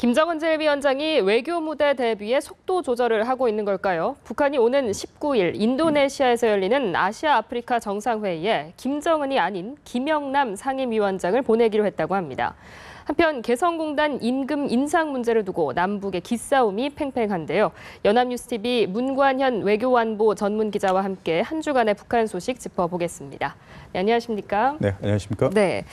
김정은 제1위원장이 외교 무대 대비해 속도 조절을 하고 있는 걸까요? 북한이 오는 19일 인도네시아에서 열리는 아시아 아프리카 정상회의에 김정은이 아닌 김영남 상임위원장을 보내기로 했다고 합니다. 한편 개성공단 임금 인상 문제를 두고 남북의 기싸움이 팽팽한데요. 연합뉴스TV 문관현 외교안보 전문기자와 함께 한 주간의 북한 소식 짚어보겠습니다. 네, 안녕하십니까? 네, 안녕하십니까? 네.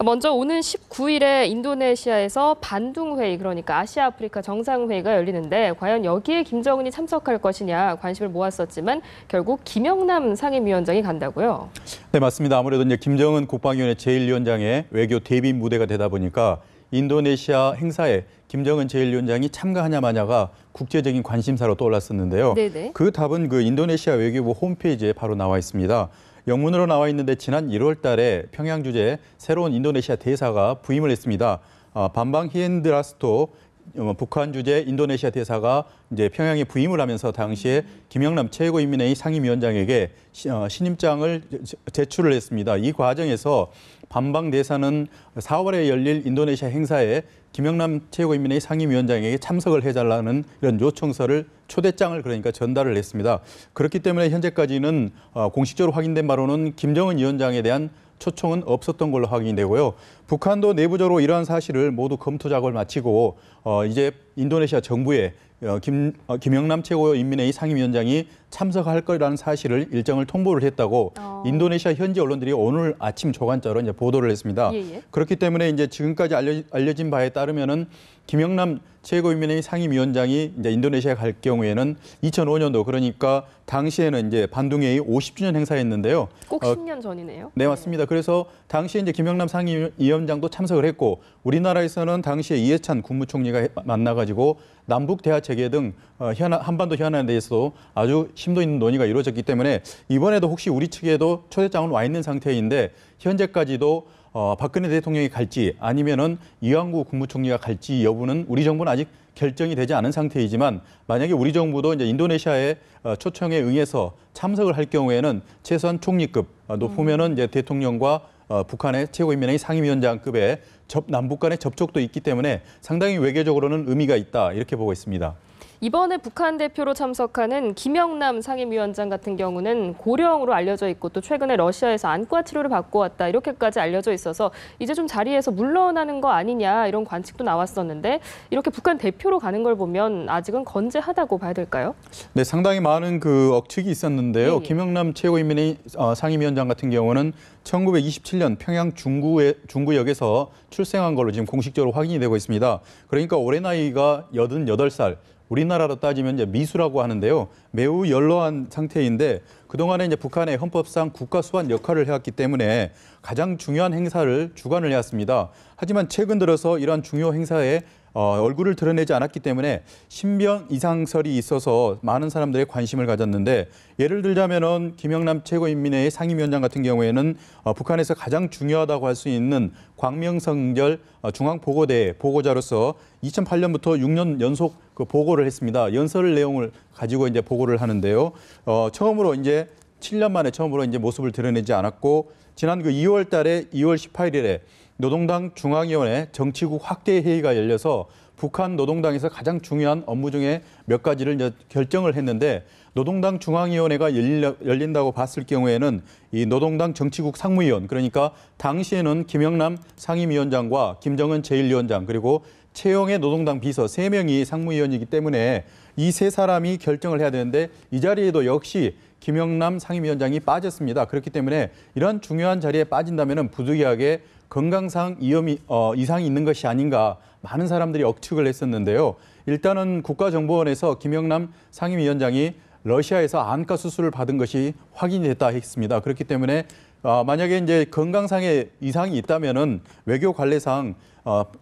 먼저 오는 19일에 인도네시아에서 반둥회의, 그러니까 아시아 아프리카 정상회의가 열리는데 과연 여기에 김정은이 참석할 것이냐 관심을 모았었지만 결국 김영남 상임위원장이 간다고요? 네, 맞습니다. 아무래도 이제 김정은 국방위원회 제1위원장의 외교 대비 무대가 되다 보니까 인도네시아 행사에 김정은 제1위원장이 참가하냐 마냐가 국제적인 관심사로 떠올랐었는데요. 네네. 그 답은 그 인도네시아 외교부 홈페이지에 바로 나와 있습니다. 영문으로 나와 있는데 지난 1월 달에 평양 주재 새로운 인도네시아 대사가 부임을 했습니다. 밤방 히엔드라스토 북한 주재 인도네시아 대사가 이제 평양에 부임을 하면서 당시에 김영남 최고인민회의 상임위원장에게 신임장을 제출을 했습니다. 이 과정에서 밤방 대사는 4월에 열릴 인도네시아 행사에 김영남 최고인민회의 상임위원장에게 참석을 해달라는 이런 요청서를 초대장을 그러니까 전달을 했습니다. 그렇기 때문에 현재까지는 공식적으로 확인된 바로는 김정은 위원장에 대한 초청은 없었던 걸로 확인이 되고요. 북한도 내부적으로 이러한 사실을 모두 검토 작업을 마치고 이제 인도네시아 정부에 김영남 최고인민회의 상임위원장이 참석할 거라는 사실을 일정을 통보를 했다고 인도네시아 현지 언론들이 오늘 아침 조간자로 이제 보도를 했습니다. 예. 그렇기 때문에 이제 지금까지 알려진 바에 따르면은 김영남 최고인민회의 상임위원장이 이제 인도네시아에 갈 경우에는 2005년도 그러니까 당시에는 이제 반둥회의 50주년 행사였는데요. 꼭 10년 전이네요. 네, 맞습니다. 그래서 당시에 이제 김영남 상임위원장도 참석을 했고 우리나라에서는 당시에 이해찬 국무총리가 만나가지고 남북 대화 체계 등 한반도 현안에 대해서도 아주 심도 있는 논의가 이루어졌기 때문에 이번에도 혹시 우리 측에도 초대장은 와 있는 상태인데 현재까지도 박근혜 대통령이 갈지 아니면은 이완구 국무총리가 갈지 여부는 우리 정부는 아직 결정이 되지 않은 상태이지만 만약에 우리 정부도 이제 인도네시아의 초청에 응해서 참석을 할 경우에는 최소한 총리급 높으면은 이제 대통령과 북한의 최고인민회의 상임위원장급의 남북 간의 접촉도 있기 때문에 상당히 외교적으로는 의미가 있다 이렇게 보고 있습니다. 이번에 북한 대표로 참석하는 김영남 상임위원장 같은 경우는 고령으로 알려져 있고 또 최근에 러시아에서 안과 치료를 받고 왔다 이렇게까지 알려져 있어서 이제 좀 자리에서 물러나는 거 아니냐 이런 관측도 나왔었는데 이렇게 북한 대표로 가는 걸 보면 아직은 건재하다고 봐야 될까요? 네, 상당히 많은 그 억측이 있었는데요. 예. 김영남 최고인민회의 상임위원장 같은 경우는 1927년 평양 중구역에서 출생한 걸로 지금 공식적으로 확인이 되고 있습니다. 그러니까 올해 나이가 88살. 우리나라로 따지면 이제 미수라고 하는데요. 매우 연로한 상태인데 그동안에 이제 북한의 헌법상 국가 수반 역할을 해왔기 때문에 가장 중요한 행사를 주관을 해왔습니다. 하지만 최근 들어서 이러한 중요 행사에 얼굴을 드러내지 않았기 때문에 신변 이상설이 있어서 많은 사람들의 관심을 가졌는데 예를 들자면은 김영남 최고인민회의 상임위원장 같은 경우에는 북한에서 가장 중요하다고 할 수 있는 광명성절 중앙보고대회 보고자로서 2008년부터 6년 연속 그 보고를 했습니다. 연설 내용을 가지고 이제 보고를 하는데요. 처음으로 이제 7년 만에 처음으로 이제 모습을 드러내지 않았고 지난 그 2월 달에 2월 18일에 노동당 중앙위원회 정치국 확대 회의가 열려서 북한 노동당에서 가장 중요한 업무 중에 몇 가지를 이제 결정을 했는데 노동당 중앙위원회가 열린다고 봤을 경우에는 이 노동당 정치국 상무위원 그러니까 당시에는 김영남 상임위원장과 김정은 제1위원장 그리고 최영애 노동당 비서 3명이 상무위원이기 때문에 이 세 사람이 결정을 해야 되는데 이 자리에도 역시 김영남 상임위원장이 빠졌습니다. 그렇기 때문에 이런 중요한 자리에 빠진다면 부득이하게 건강상 이상이 있는 것이 아닌가 많은 사람들이 억측을 했었는데요. 일단은 국가정보원에서 김영남 상임위원장이 러시아에서 안과 수술을 받은 것이 확인이 됐다 했습니다. 그렇기 때문에 만약에 이제 건강상의 이상이 있다면은 외교 관례상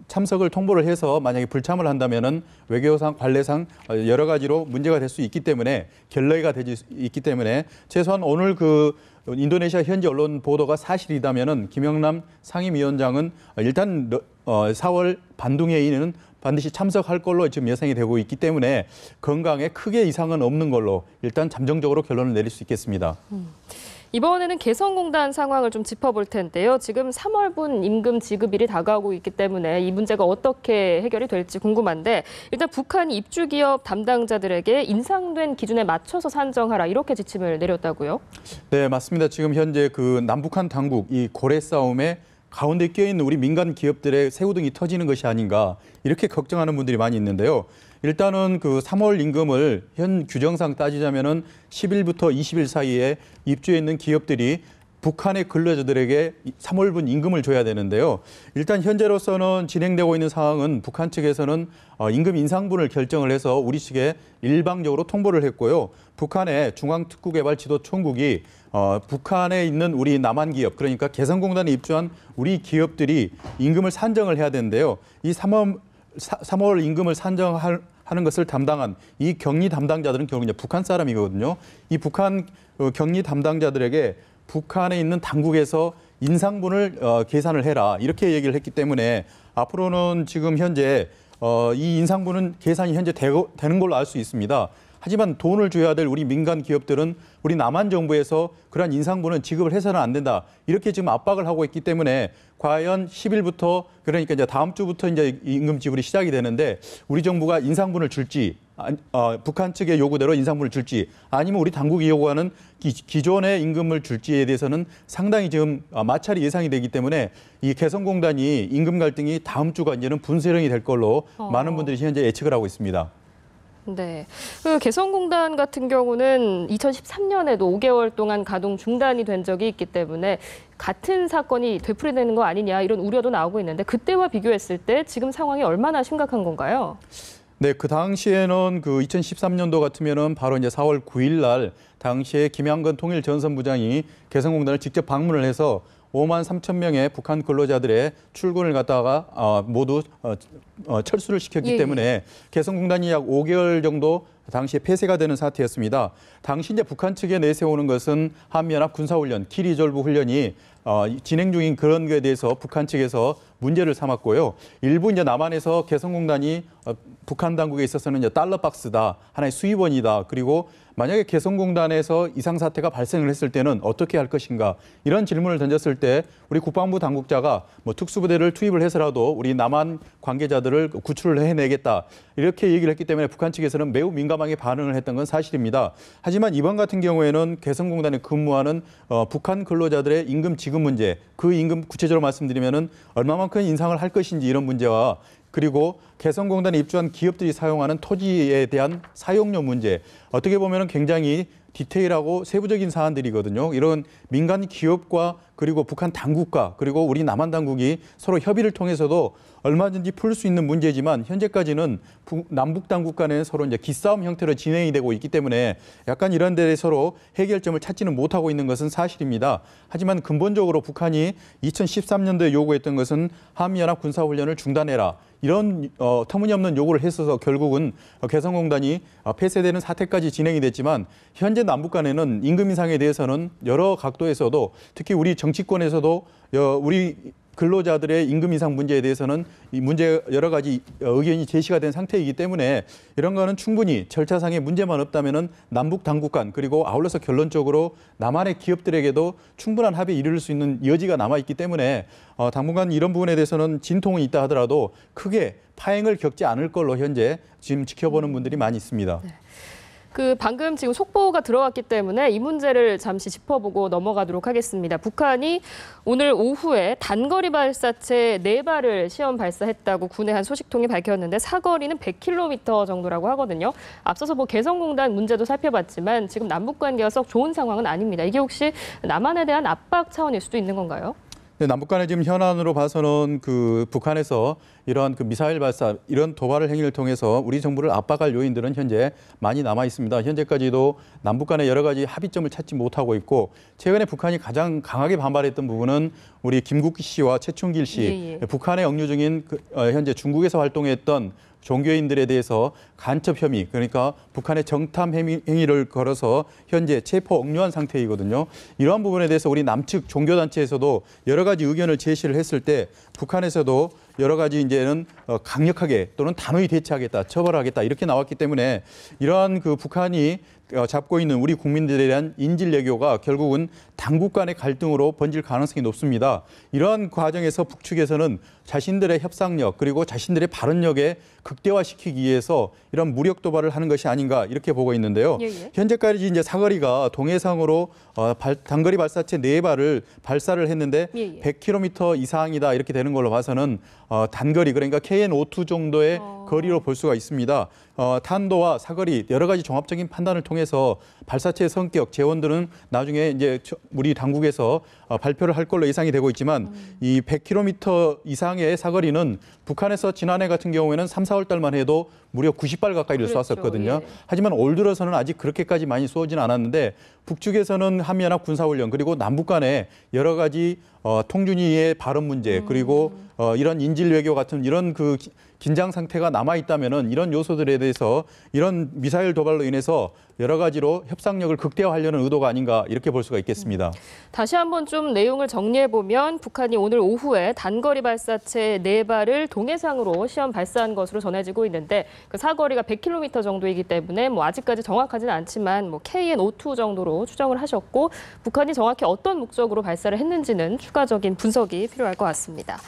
참석을 통보를 해서 만약에 불참을 한다면은 외교상 관례상 여러 가지로 문제가 될 수 있기 때문에 결례가 되지 있기 때문에 최소한 오늘 그 인도네시아 현지 언론 보도가 사실이다면은 김영남 상임위원장은 일단 4월 반둥회의는 반드시 참석할 걸로 지금 예상이 되고 있기 때문에 건강에 크게 이상은 없는 걸로 일단 잠정적으로 결론을 내릴 수 있겠습니다. 이번에는 개성공단 상황을 좀 짚어볼 텐데요. 지금 3월분 임금 지급일이 다가오고 있기 때문에 이 문제가 어떻게 해결이 될지 궁금한데 일단 북한이 입주기업 담당자들에게 인상된 기준에 맞춰서 산정하라 이렇게 지침을 내렸다고요? 네, 맞습니다. 지금 현재 그 남북한 당국 이 고래 싸움에 가운데 끼어있는 우리 민간 기업들의 새우등이 터지는 것이 아닌가 이렇게 걱정하는 분들이 많이 있는데요. 일단은 그 3월 임금을 현 규정상 따지자면은 10일부터 20일 사이에 입주해 있는 기업들이 북한의 근로자들에게 3월분 임금을 줘야 되는데요. 일단 현재로서는 진행되고 있는 상황은 북한 측에서는 임금 인상분을 결정을 해서 우리 측에 일방적으로 통보를 했고요. 북한의 중앙특구개발지도총국이 북한에 있는 우리 남한 기업, 그러니까 개성공단에 입주한 우리 기업들이 임금을 산정을 해야 되는데요. 이 3월 임금을 산정하는 것을 담당한 이 격리 담당자들은 결국 이제 북한 사람이거든요. 이 북한 격리 담당자들에게 북한에 있는 당국에서 인상분을 계산을 해라 이렇게 얘기를 했기 때문에 앞으로는 지금 현재 이 인상분은 계산이 현재 되는 걸로 알 수 있습니다. 하지만 돈을 줘야 될 우리 민간 기업들은 우리 남한 정부에서 그러한 인상분은 지급을 해서는 안 된다. 이렇게 지금 압박을 하고 있기 때문에 과연 10일부터 그러니까 이제 다음 주부터 이제 임금 지불이 시작이 되는데 우리 정부가 인상분을 줄지 북한 측의 요구대로 인상분을 줄지 아니면 우리 당국이 요구하는 기존의 임금을 줄지에 대해서는 상당히 지금 마찰이 예상이 되기 때문에 이 개성공단이 임금 갈등이 다음 주가 이제는 분수령이 될 걸로 많은 분들이 현재 예측을 하고 있습니다. 네. 그 개성공단 같은 경우는 2013년에도 5개월 동안 가동 중단이 된 적이 있기 때문에 같은 사건이 되풀이되는 거 아니냐 이런 우려도 나오고 있는데 그때와 비교했을 때 지금 상황이 얼마나 심각한 건가요? 네, 그 당시에는 그 2013년도 같으면은 바로 이제 4월 9일 날 당시에 김양건 통일전선부장이 개성공단을 직접 방문을 해서 5만 3천 명의 북한 근로자들의 출근을 갖다가 모두 철수를 시켰기 때문에 개성공단이 약 5개월 정도 당시에 폐쇄가 되는 사태였습니다. 당시 이제 북한 측에 내세우는 것은 한미연합 군사훈련, 키리졸브 훈련이 진행 중인 그런 것에 대해서 북한 측에서 문제를 삼았고요. 일부 이제 남한에서 개성공단이 북한 당국에 있어서는 이제 달러 박스다, 하나의 수입원이다. 그리고 만약에 개성공단에서 이상 사태가 발생을 했을 때는 어떻게 할 것인가 이런 질문을 던졌을 때 우리 국방부 당국자가 뭐 특수부대를 투입을 해서라도 우리 남한 관계자들을 구출을 해내겠다 이렇게 얘기를 했기 때문에 북한 측에서는 매우 민감하게 반응을 했던 건 사실입니다. 하지만 이번 같은 경우에는 개성공단에 근무하는 북한 근로자들의 임금 지급 문제, 그 임금 구체적으로 말씀드리면은 얼마만큼 인상을 할 것인지 이런 문제와 그리고 개성공단에 입주한 기업들이 사용하는 토지에 대한 사용료 문제, 어떻게 보면 굉장히 디테일하고 세부적인 사안들이거든요. 이런 민간 기업과 그리고 북한 당국과 그리고 우리 남한 당국이 서로 협의를 통해서도 얼마든지 풀 수 있는 문제지만 현재까지는 남북 당국 간에 서로 이제 기싸움 형태로 진행이 되고 있기 때문에 약간 이런 데에 서로 해결점을 찾지는 못하고 있는 것은 사실입니다. 하지만 근본적으로 북한이 2013년도에 요구했던 것은 한미연합 군사훈련을 중단해라. 이런 터무니없는 요구를 했어서 결국은 개성공단이 폐쇄되는 사태까지 진행이 됐지만 현재 남북 간에는 임금 인상에 대해서는 여러 각도에서도 특히 우리 정치권에서도 우리 근로자들의 임금 인상 문제에 대해서는 이 문제 여러 가지 의견이 제시가 된 상태이기 때문에 이런 거는 충분히 절차상의 문제만 없다면은 남북 당국 간 그리고 아울러서 결론적으로 남한의 기업들에게도 충분한 합의에 이를 수 있는 여지가 남아 있기 때문에 당분간 이런 부분에 대해서는 진통이 있다 하더라도 크게 파행을 겪지 않을 걸로 현재 지금 지켜보는 분들이 많이 있습니다. 네. 그 방금 지금 속보가 들어왔기 때문에 이 문제를 잠시 짚어보고 넘어가도록 하겠습니다. 북한이 오늘 오후에 단거리 발사체 4발을 시험 발사했다고 군의 한 소식통이 밝혔는데 사거리는 100km 정도라고 하거든요. 앞서서 뭐 개성공단 문제도 살펴봤지만 지금 남북 관계가 썩 좋은 상황은 아닙니다. 이게 혹시 남한에 대한 압박 차원일 수도 있는 건가요? 네, 남북 간의 지금 현안으로 봐서는 그 북한에서 이러한 그 미사일 발사, 이런 도발 행위를 통해서 우리 정부를 압박할 요인들은 현재 많이 남아 있습니다. 현재까지도 남북 간의 여러 가지 합의점을 찾지 못하고 있고 최근에 북한이 가장 강하게 반발했던 부분은 우리 김국기 씨와 최충길 씨, 북한에 억류 중인 현재 중국에서 활동했던 종교인들에 대해서 간첩 혐의, 그러니까 북한의 정탐 행위를 걸어서 현재 체포 억류한 상태이거든요. 이러한 부분에 대해서 우리 남측 종교단체에서도 여러 가지 의견을 제시를 했을 때 북한에서도 여러 가지 이제는 강력하게 또는 단호히 대처하겠다, 처벌하겠다 이렇게 나왔기 때문에 이러한 그 북한이 잡고 있는 우리 국민들에 대한 인질 외교가 결국은 당국 간의 갈등으로 번질 가능성이 높습니다. 이러한 과정에서 북측에서는 자신들의 협상력 그리고 자신들의 발언력에 극대화시키기 위해서 이런 무력 도발을 하는 것이 아닌가 이렇게 보고 있는데요. 현재까지 이제 사거리가 동해상으로 단거리 발사체 4발을 발사를 했는데 100km 이상이다 이렇게 되는 걸로 봐서는 단거리 그러니까 KN-52 정도의 거리로 볼 수가 있습니다. 탄도와 사거리 여러 가지 종합적인 판단을 통해서 발사체의 성격, 재원들은 나중에 이제 우리 당국에서 발표를 할 걸로 예상이 되고 있지만 이 100km 이상의 사거리는 북한에서 지난해 같은 경우에는 3, 4월 달만 해도 무려 90발 가까이를 쏘았었거든요. 하지만 올 들어서는 아직 그렇게까지 많이 쏘지는 않았는데 북측에서는 한미연합 군사훈련 그리고 남북 간의 여러 가지 통준위의 발언 문제 그리고 이런 인질 외교 같은 이런 그 긴장 상태가 남아 있다면은 이런 요소들에 대해서 이런 미사일 도발로 인해서 여러 가지로 협상력을 극대화하려는 의도가 아닌가 이렇게 볼 수가 있겠습니다. 다시 한번 좀 내용을 정리해 보면 북한이 오늘 오후에 단거리 발사체 4발을 동해상으로 시험 발사한 것으로 전해지고 있는데 그 사거리가 100km 정도이기 때문에 뭐 아직까지 정확하지는 않지만 뭐 KN-52 정도로 추정을 하셨고 북한이 정확히 어떤 목적으로 발사를 했는지는 추가적인 분석이 필요할 것 같습니다.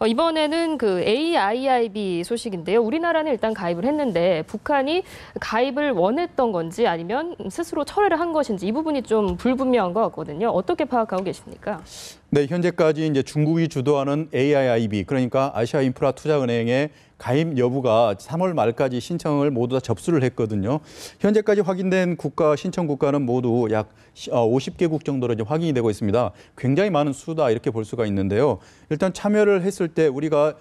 이번에는 그 AIIB 소식인데요. 우리나라는 일단 가입을 했는데 북한이 가입을 원했던 건지 아니면 스스로 철회를 한 것인지 이 부분이 좀 불분명한 것 같거든요. 어떻게 파악하고 계십니까? 네, 현재까지 이제 중국이 주도하는 AIIB 그러니까 아시아인프라투자은행의 가입 여부가 3월 말까지 신청을 모두 다 접수를 했거든요. 현재까지 확인된 국가 신청 국가는 모두 약 50개국 정도로 이제 확인이 되고 있습니다. 굉장히 많은 수다 이렇게 볼 수가 있는데요. 일단 참여를 했을 때 우리가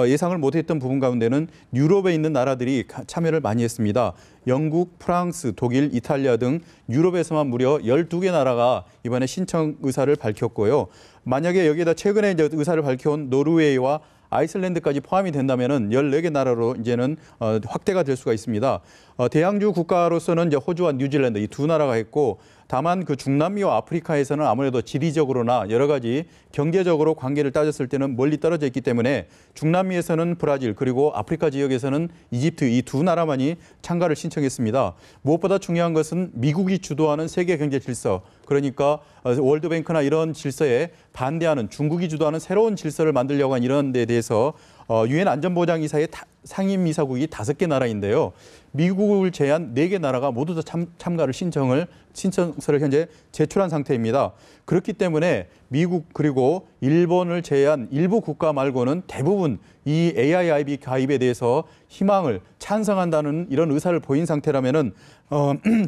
예상을 못했던 부분 가운데는 유럽에 있는 나라들이 참여를 많이 했습니다. 영국, 프랑스, 독일, 이탈리아 등 유럽에서만 무려 12개 나라가 이번에 신청 의사를 밝혔고요. 만약에 여기에다 최근에 이제 의사를 밝혀온 노르웨이와 아이슬란드까지 포함이 된다면은 14개 나라로 이제는 확대가 될 수가 있습니다. 대양주 국가로서는 이제 호주와 뉴질랜드 이 두 나라가 했고 다만 그 중남미와 아프리카에서는 아무래도 지리적으로나 여러 가지 경제적으로 관계를 따졌을 때는 멀리 떨어져 있기 때문에 중남미에서는 브라질 그리고 아프리카 지역에서는 이집트 이 두 나라만이 참가를 신청했습니다. 무엇보다 중요한 것은 미국이 주도하는 세계 경제 질서 그러니까 월드뱅크나 이런 질서에 반대하는 중국이 주도하는 새로운 질서를 만들려고 한 이런 데 대해서 유엔 안전보장이사의 상임이사국이 5개 나라인데요. 미국을 제외한 4개 나라가 모두 다 참가를 신청서를 현재 제출한 상태입니다. 그렇기 때문에 미국 그리고 일본을 제외한 일부 국가 말고는 대부분 이 AIIB 가입에 대해서 희망을 찬성한다는 이런 의사를 보인 상태라면은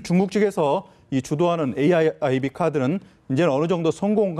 중국 측에서 이 주도하는 AIIB 카드는 이제는 어느 정도 성공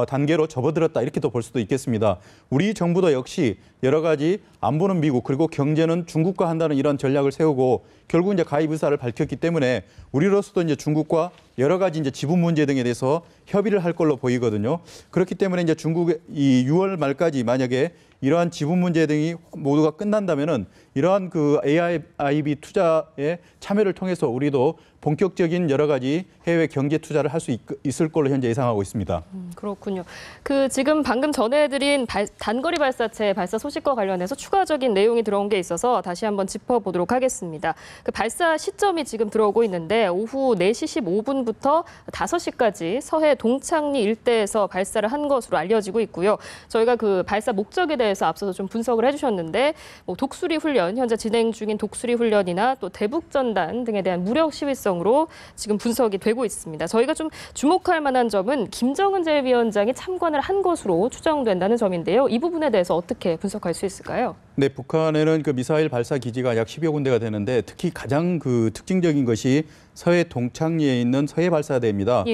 단계로 접어들었다 이렇게 또 볼 수도 있겠습니다. 우리 정부도 역시 여러 가지 안보는 미국 그리고 경제는 중국과 한다는 이런 전략을 세우고 결국 이제 가입 의사를 밝혔기 때문에 우리로서도 이제 중국과 여러 가지 이제 지분 문제 등에 대해서 협의를 할 걸로 보이거든요. 그렇기 때문에 이제 중국의 이 6월 말까지 만약에 이러한 지분 문제 등이 모두가 끝난다면은 이러한 그 AIIB 투자에 참여를 통해서 우리도 본격적인 여러 가지 해외 경제 투자를 할 수 있을 걸로 현재 예상하고 있습니다. 그렇군요. 그 지금 방금 전해드린 단거리 발사체 발사 소식과 관련해서 추가적인 내용이 들어온 게 있어서 다시 한번 짚어보도록 하겠습니다. 그 발사 시점이 지금 들어오고 있는데 오후 4시 15분부터 5시까지 서해 동창리 일대에서 발사를 한 것으로 알려지고 있고요. 저희가 그 발사 목적에 대해서 앞서서 좀 분석을 해주셨는데 뭐 독수리 훈련, 현재 진행 중인 독수리 훈련이나 또 대북전단 등에 대한 무력 시위성으로 지금 분석이 되고 있습니다. 저희가 좀 주목할 만한 점은 김정은 제1위원장이 참관을 한 것으로 추정된다는 점인데요. 이 부분에 대해서 어떻게 분석할 수 있을까요? 네, 북한에는 그 미사일 발사 기지가 약 10여 군데가 되는데 특히 가장 그 특징적인 것이 서해 동창리에 있는 서해 발사대입니다.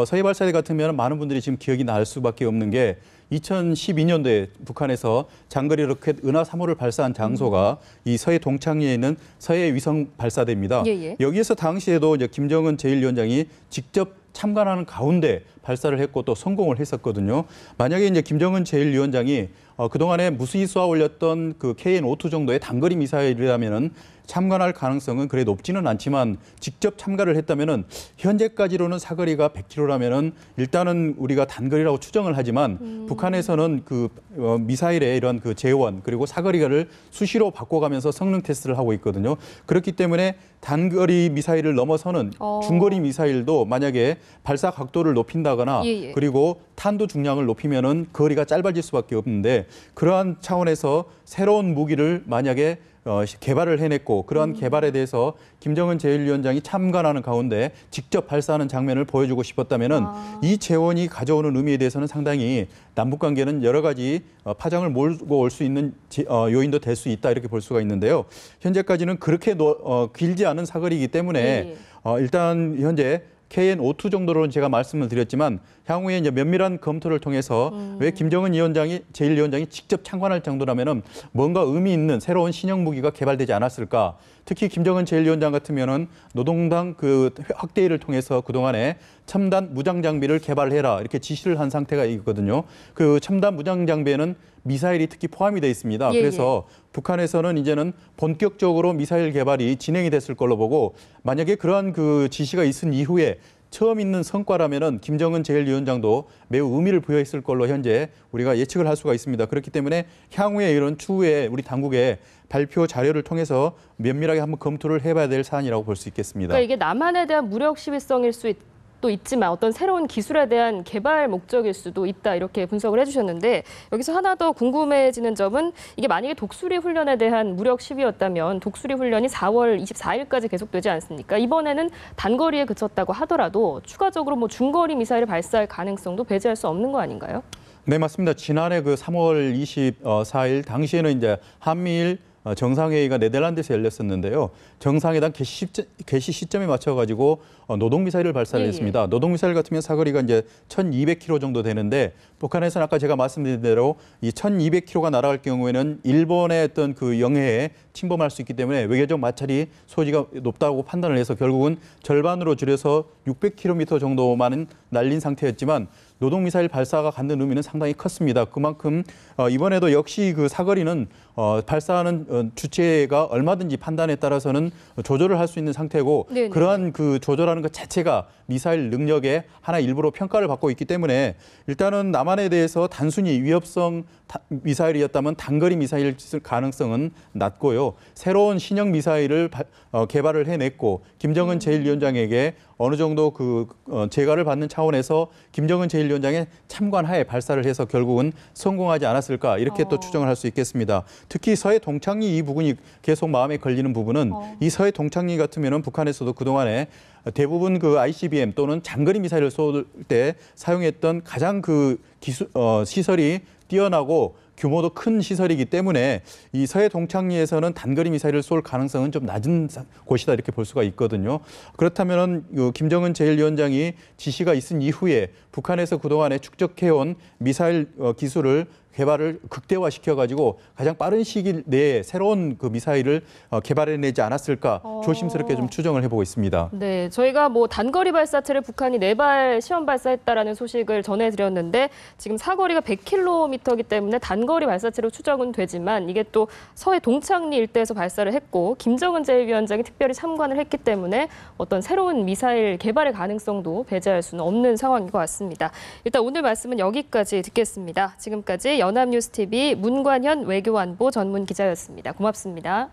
서해 발사대 같으면 많은 분들이 지금 기억이 날 수밖에 없는 게 2012년도에 북한에서 장거리 로켓 은하 3호를 발사한 장소가 이 서해 동창리에 있는 서해 위성 발사대입니다. 여기에서 당시에도 이제 김정은 제1위원장이 직접 참관하는 가운데 발사를 했고 또 성공을 했었거든요. 만약에 이제 김정은 제1위원장이 그동안에 무수히 쏘아 올렸던 그 KN-5투 정도의 단거리 미사일이라면은 참관할 가능성은 그래 높지는 않지만 직접 참가를 했다면은 현재까지로는 사거리가 100km라면은 일단은 우리가 단거리라고 추정을 하지만 북한에서는 그 미사일의 이런 그 재원 그리고 사거리를 수시로 바꿔가면서 성능 테스트를 하고 있거든요. 그렇기 때문에 단거리 미사일을 넘어서는 중거리 미사일도 만약에 발사 각도를 높인다거나 그리고 탄도 중량을 높이면은 거리가 짧아질 수밖에 없는데 그러한 차원에서 새로운 무기를 만약에 개발을 해냈고 그러한 개발에 대해서 김정은 제1위원장이 참관하는 가운데 직접 발사하는 장면을 보여주고 싶었다면은 이 재원이 가져오는 의미에 대해서는 상당히 남북 관계는 여러 가지 파장을 몰고 올 수 있는 요인도 될 수 있다 이렇게 볼 수가 있는데요. 현재까지는 그렇게 길지 않은 사거리이기 때문에 일단 현재 KN-5투 정도로는 제가 말씀을 드렸지만 향후에 이제 면밀한 검토를 통해서 왜 김정은 제1위원장이 직접 참관할 정도라면은 뭔가 의미 있는 새로운 신형 무기가 개발되지 않았을까? 특히 김정은 제1위원장 같으면은 노동당 그 확대를 통해서 그동안에 첨단 무장 장비를 개발해라 이렇게 지시를 한 상태가 있거든요. 그 첨단 무장 장비에는 미사일이 특히 포함이 돼 있습니다. 그래서 북한에서는 이제는 본격적으로 미사일 개발이 진행이 됐을 걸로 보고 만약에 그러한 그 지시가 있은 이후에 처음 있는 성과라면은 김정은 제1위원장도 매우 의미를 부여했을 걸로 현재 우리가 예측을 할 수가 있습니다. 그렇기 때문에 향후에 이런 추후에 우리 당국의 발표 자료를 통해서 면밀하게 한번 검토를 해봐야 될 사안이라고 볼 수 있겠습니다. 그러니까 이게 남한에 대한 무력 시비성일 수 또 있지만 어떤 새로운 기술에 대한 개발 목적일 수도 있다 이렇게 분석을 해주셨는데 여기서 하나 더 궁금해지는 점은 이게 만약에 독수리 훈련에 대한 무력 시비였다면 독수리 훈련이 4월 24일까지 계속되지 않습니까? 이번에는 단거리에 그쳤다고 하더라도 추가적으로 뭐 중거리 미사일을 발사할 가능성도 배제할 수 없는 거 아닌가요? 네, 맞습니다. 지난해 그 3월 24일 당시에는 이제 한미일 정상회의가 네덜란드에서 열렸었는데요. 정상회담 개시 시점에 맞춰가지고 노동미사일을 발사를 했습니다. 노동미사일 같으면 사거리가 이제 1,200km 정도 되는데 북한에서는 아까 제가 말씀드린 대로 이 1,200km가 날아갈 경우에는 일본의 어떤 그 영해에 침범할 수 있기 때문에 외교적 마찰이 소지가 높다고 판단을 해서 결국은 절반으로 줄여서 600km 정도만 날린 상태였지만 노동미사일 발사가 갖는 의미는 상당히 컸습니다. 그만큼 이번에도 역시 그 사거리는 발사하는 주체가 얼마든지 판단에 따라서는 조절을 할 수 있는 상태고 그러한 그 조절하는 것 자체가 미사일 능력의 하나 일부로 평가를 받고 있기 때문에 일단은 남한에 대해서 단순히 위협성 미사일이었다면 단거리 미사일 가능성은 낮고요. 새로운 신형 미사일을 개발을 해냈고 김정은 제1위원장에게 어느 정도 그 재가를 받는 차원에서 김정은 제1위원장의 참관하에 발사를 해서 결국은 성공하지 않았을까 이렇게 또 추정을 할 수 있겠습니다. 특히 서해 동창리 이 부분이 계속 마음에 걸리는 부분은 이 서해 동창리 같으면은 북한에서도 그동안에 대부분 그 ICBM 또는 장거리 미사일을 쏠 때 사용했던 가장 그 시설이 뛰어나고 규모도 큰 시설이기 때문에 이 서해 동창리에서는 단거리 미사일을 쏠 가능성은 좀 낮은 곳이다 이렇게 볼 수가 있거든요. 그렇다면은 김정은 제1위원장이 지시가 있은 이후에 북한에서 그동안에 축적해온 미사일 기술을 개발을 극대화시켜가지고 가장 빠른 시기 내에 새로운 그 미사일을 개발해내지 않았을까 조심스럽게 좀 추정을 해보고 있습니다. 네, 저희가 뭐 단거리 발사체를 북한이 4발 시험 발사했다라는 소식을 전해드렸는데 지금 사거리가 100km이기 때문에 단거리 발사체로 추정은 되지만 이게 또 서해 동창리 일대에서 발사를 했고 김정은 제1위원장이 특별히 참관을 했기 때문에 어떤 새로운 미사일 개발의 가능성도 배제할 수는 없는 상황인 것 같습니다. 일단 오늘 말씀은 여기까지 듣겠습니다. 지금까지 연합뉴스TV 문관현 외교안보 전문 기자였습니다. 고맙습니다.